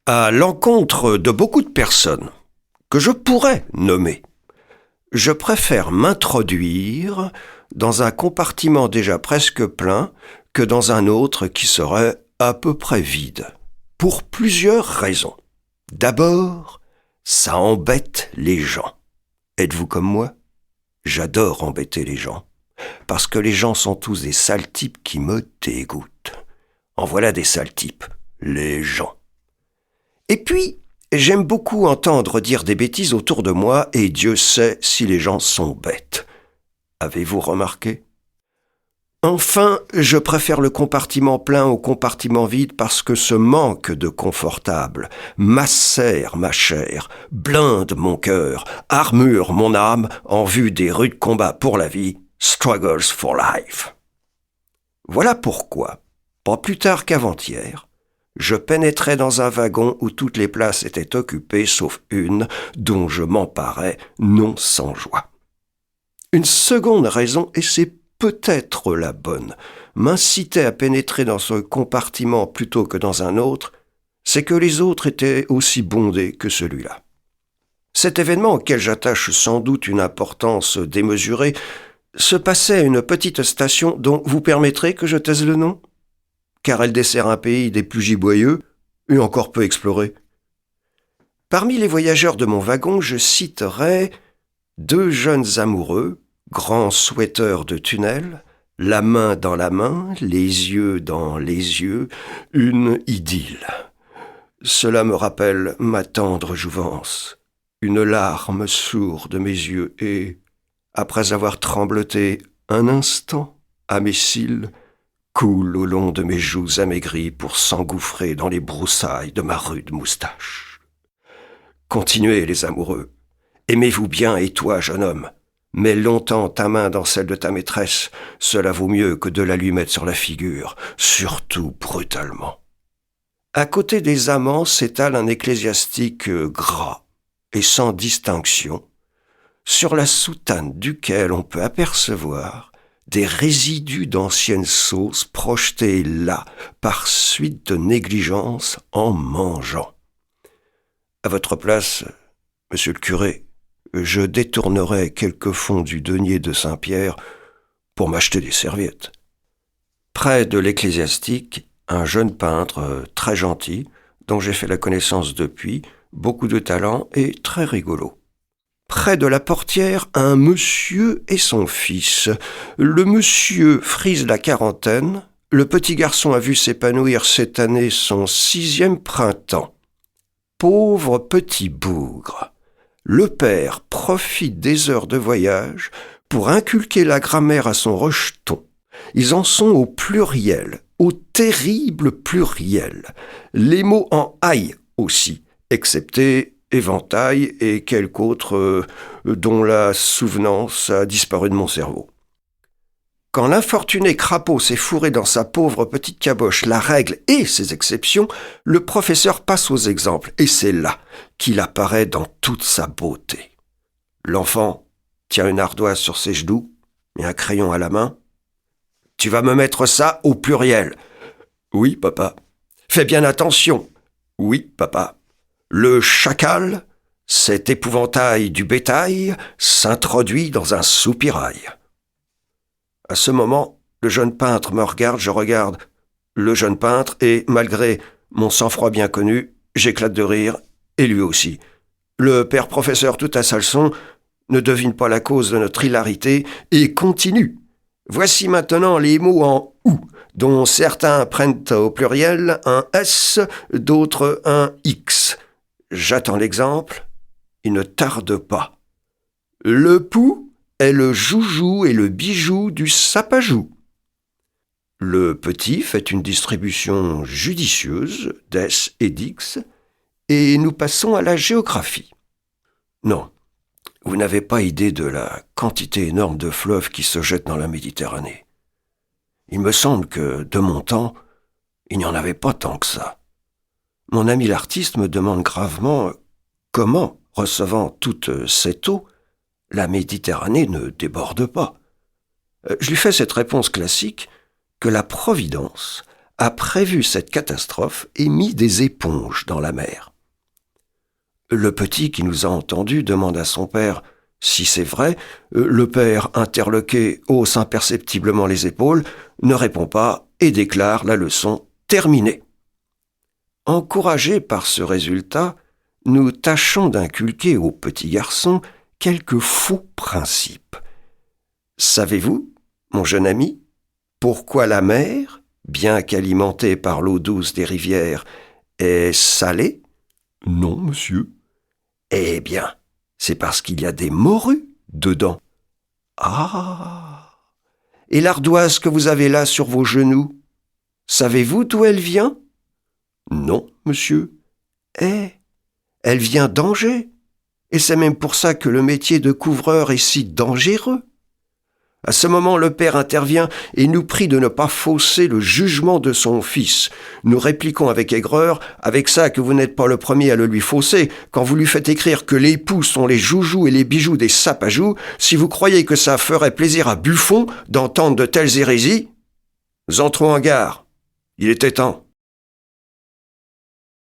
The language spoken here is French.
À l'encontre de beaucoup de personnes que je pourrais nommer, je préfère m'introduire dans un compartiment déjà presque plein que dans un autre qui serait à peu près vide, pour plusieurs raisons. D'abord, ça embête les gens. Êtes-vous comme moi? J'adore embêter les gens, parce que les gens sont tous des sales types qui me dégoûtent. En voilà des sales types, les gens. Et puis, j'aime beaucoup entendre dire des bêtises autour de moi, et Dieu sait si les gens sont bêtes. Avez-vous remarqué? Enfin, je préfère le compartiment plein au compartiment vide parce que ce manque de confortable macère ma chair, blinde mon cœur, armure mon âme en vue des rudes combats pour la vie, struggles for life. Voilà pourquoi, pas plus tard qu'avant-hier, je pénétrais dans un wagon où toutes les places étaient occupées sauf une dont je m'emparais non sans joie. Une seconde raison, et c'est peut-être la bonne, m'incitait à pénétrer dans ce compartiment plutôt que dans un autre, c'est que les autres étaient aussi bondés que celui-là. Cet événement auquel j'attache sans doute une importance démesurée se passait à une petite station dont vous permettrez que je taise le nom, car elle dessert un pays des plus giboyeux et encore peu exploré. Parmi les voyageurs de mon wagon, je citerai 2 jeunes amoureux, grands souhaiteurs de tunnel, la main dans la main, les yeux dans les yeux, une idylle. Cela me rappelle ma tendre jouvence. Une larme sourde de mes yeux et, après avoir trembloté un instant à mes cils, coule au long de mes joues amaigries pour s'engouffrer dans les broussailles de ma rude moustache. Continuez, les amoureux. Aimez-vous bien, et toi, jeune homme. Mets longtemps ta main dans celle de ta maîtresse, cela vaut mieux que de la lui mettre sur la figure, surtout brutalement. À côté des amants s'étale un ecclésiastique gras et sans distinction, sur la soutane duquel on peut apercevoir des résidus d'anciennes sauces projetés là par suite de négligence en mangeant. À votre place, monsieur le curé, je détournerai quelques fonds du denier de Saint-Pierre pour m'acheter des serviettes. Près de l'ecclésiastique, un jeune peintre très gentil, dont j'ai fait la connaissance depuis, beaucoup de talent et très rigolo. Près de la portière, un monsieur et son fils. Le monsieur frise la quarantaine, le petit garçon a vu s'épanouir cette année son 6e printemps. Pauvre petit bougre. Le père profite des heures de voyage pour inculquer la grammaire à son rejeton. Ils en sont au pluriel, au terrible pluriel. Les mots en aille aussi, excepté éventail et quelque autre dont la souvenance a disparu de mon cerveau. Quand l'infortuné crapaud s'est fourré dans sa pauvre petite caboche la règle et ses exceptions, le professeur passe aux exemples, et c'est là qu'il apparaît dans toute sa beauté. L'enfant tient une ardoise sur ses genoux et un crayon à la main. « Tu vas me mettre ça au pluriel. »« Oui, papa. »« Fais bien attention. »« Oui, papa. » Le chacal, cet épouvantail du bétail, s'introduit dans un soupirail. À ce moment, le jeune peintre me regarde, je regarde le jeune peintre, et malgré mon sang-froid bien connu, j'éclate de rire, et lui aussi. Le père professeur, tout à sa leçon, ne devine pas la cause de notre hilarité, et continue. Voici maintenant les mots en « ou », dont certains prennent au pluriel un « s », d'autres un « x ». J'attends l'exemple, il ne tarde pas. Le pou est le joujou et le bijou du sapajou. Le petit fait une distribution judicieuse d'S et d'X, et nous passons à la géographie. Non, vous n'avez pas idée de la quantité énorme de fleuves qui se jettent dans la Méditerranée. Il me semble que, de mon temps, il n'y en avait pas tant que ça. Mon ami l'artiste me demande gravement comment, recevant toute cette eau, la Méditerranée ne déborde pas. Je lui fais cette réponse classique que la Providence a prévu cette catastrophe et mis des éponges dans la mer. Le petit qui nous a entendus demande à son père si c'est vrai. Le père, interloqué, hausse imperceptiblement les épaules, ne répond pas et déclare la leçon terminée. Encouragés par ce résultat, nous tâchons d'inculquer au petit garçon quelques faux principes. Savez-vous, mon jeune ami, pourquoi la mer, bien qu'alimentée par l'eau douce des rivières, est salée ? Non, monsieur. Eh bien, c'est parce qu'il y a des morues dedans. Ah ! Et l'ardoise que vous avez là sur vos genoux, savez-vous d'où elle vient ? Non, monsieur. Eh, elle vient d'Angers. Et c'est même pour ça que le métier de couvreur est si dangereux. À ce moment, le père intervient et nous prie de ne pas fausser le jugement de son fils. Nous répliquons avec aigreur, avec ça que vous n'êtes pas le premier à le lui fausser, quand vous lui faites écrire que les époux sont les joujoux et les bijoux des sapes à joues, si vous croyez que ça ferait plaisir à Buffon d'entendre de telles hérésies. Nous entrons en gare. Il était temps.